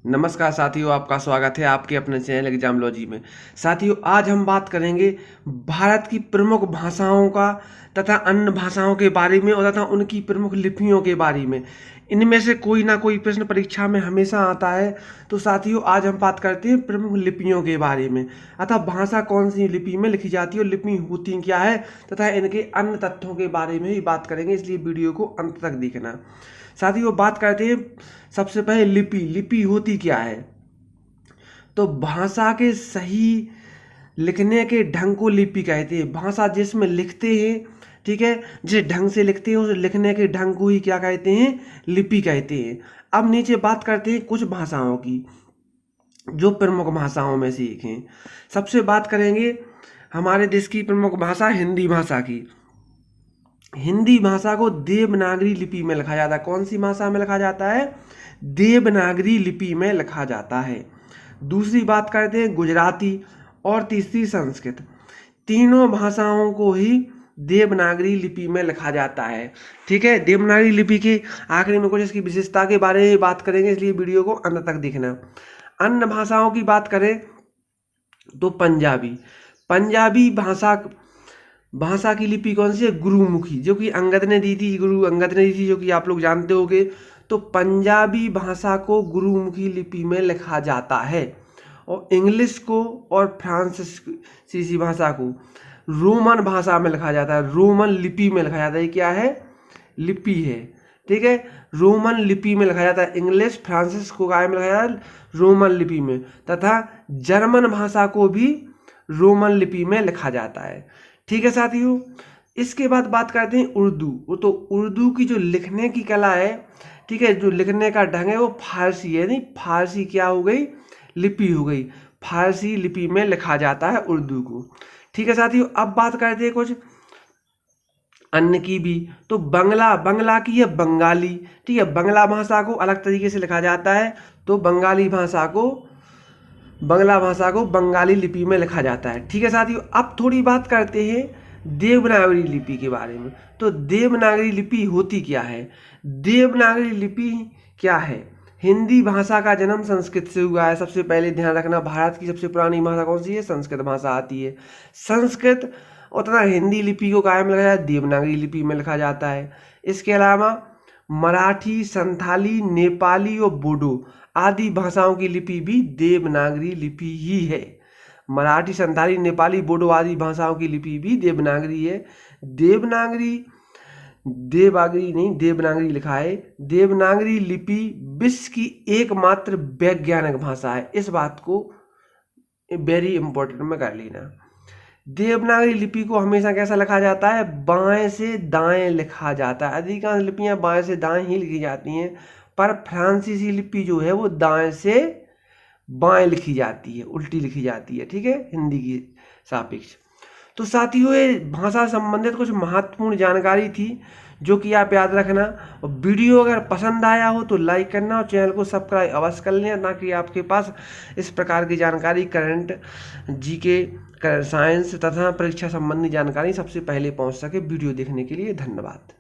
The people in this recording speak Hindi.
नमस्कार साथियों, आपका स्वागत है आपके अपने चैनल एग्जामलॉजी में। साथियों, आज हम बात करेंगे भारत की प्रमुख भाषाओं का तथा अन्य भाषाओं के बारे में और तथा उनकी प्रमुख लिपियों के बारे में। इनमें से कोई ना कोई प्रश्न परीक्षा में हमेशा आता है। तो साथियों, आज हम बात करते हैं प्रमुख लिपियों के बारे में, अतः भाषा कौन सी लिपि में लिखी जाती है और लिपि होती क्या है तथा इनके अन्य तथ्यों के बारे में ही बात करेंगे, इसलिए वीडियो को अंत तक देखना। साथियों, बात करते हैं सबसे पहले लिपि होती क्या है। तो भाषा के सही लिखने के ढंग को लिपि कहते हैं। भाषा जिसमें लिखते हैं, ठीक है, जिस ढंग से लिखते हैं उस लिखने के ढंग को ही क्या कहते हैं, लिपि कहते हैं। अब नीचे बात करते हैं कुछ भाषाओं की जो प्रमुख भाषाओं में से एक हैं। सबसे बात करेंगे हमारे देश की प्रमुख भाषा हिंदी भाषा की। हिंदी भाषा को देवनागरी लिपि में लिखा जाता है। कौन सी भाषा में लिखा जाता है? देवनागरी लिपि में लिखा जाता है। दूसरी बात करते हैं गुजराती और तीसरी संस्कृत। तीनों भाषाओं को ही देवनागरी लिपि में लिखा जाता है। ठीक है, देवनागरी लिपि के आखिरी में कुछ इसकी विशेषता के बारे में बात करेंगे, इसलिए वीडियो को अंत तक देखना। अन्य भाषाओं की बात करें तो पंजाबी भाषा की लिपि कौन सी है? गुरुमुखी, जो कि अंगद ने दी थी, गुरु अंगद ने दी थी, जो कि आप लोग जानते होंगे। तो पंजाबी भाषा को गुरुमुखी लिपि में लिखा जाता है और इंग्लिश को और फ्रांसीसी भाषा को रोमन भाषा में लिखा जाता है, रोमन लिपि में लिखा जाता है। क्या है? लिपि है। ठीक है, रोमन लिपि में लिखा जाता है। इंग्लिश फ्रांसिस को क्या में लिखा जाता है? रोमन लिपि में। तथा जर्मन भाषा को भी रोमन लिपि में लिखा जाता है। ठीक है साथियों, इसके बाद बात करते हैं उर्दू। तो उर्दू की जो लिखने की कला है, ठीक है, जो लिखने का ढंग है वो फारसी है। नहीं, फारसी क्या हो गई? लिपि हो गई। फारसी लिपि में लिखा जाता है उर्दू को। ठीक है साथियों, अब बात करते हैं कुछ अन्य की भी। तो बंगला की है बंगाली। ठीक है, बंगला भाषा को अलग तरीके से लिखा जाता है। तो बंगला भाषा को बंगाली लिपि में लिखा जाता है। ठीक है साथियों, अब थोड़ी बात करते हैं देवनागरी लिपि के बारे में। तो देवनागरी लिपि होती क्या है? देवनागरी लिपि क्या है? हिंदी भाषा का जन्म संस्कृत से हुआ है। सबसे पहले ध्यान रखना, भारत की सबसे पुरानी भाषा कौन सी है? संस्कृत भाषा आती है। संस्कृत और तथा हिंदी लिपि को कायम लिखा जाता है, देवनागरी लिपि में लिखा जाता है। इसके अलावा मराठी, संथाली, नेपाली और बोडो आदि भाषाओं की लिपि भी देवनागरी लिपि ही है। मराठी, संथाली, नेपाली, बोडो आदि भाषाओं की लिपि भी देवनागरी है। देवनागरी लिखा है। देवनागरी लिपि विश्व की एकमात्र वैज्ञानिक भाषा है। इस बात को वेरी इंपॉर्टेंट में कर लेना। देवनागरी लिपि को हमेशा कैसा लिखा जाता है? बाएं से दाएं लिखा जाता है। अधिकांश लिपियां बाएं से दाएं ही लिखी जाती हैं, पर फ्रांसीसी लिपि जो है वो दाएं से बाएं लिखी जाती है, उल्टी लिखी जाती है। ठीक है, हिंदी की सापेक्ष। तो साथियों, ये भाषा संबंधित कुछ महत्वपूर्ण जानकारी थी जो कि आप याद रखना। और वीडियो अगर पसंद आया हो तो लाइक करना और चैनल को सब्सक्राइब अवश्य कर लेना, ताकि आपके पास इस प्रकार की जानकारी, करंट, जीके, साइंस तथा परीक्षा संबंधी जानकारी सबसे पहले पहुंच सके। वीडियो देखने के लिए धन्यवाद।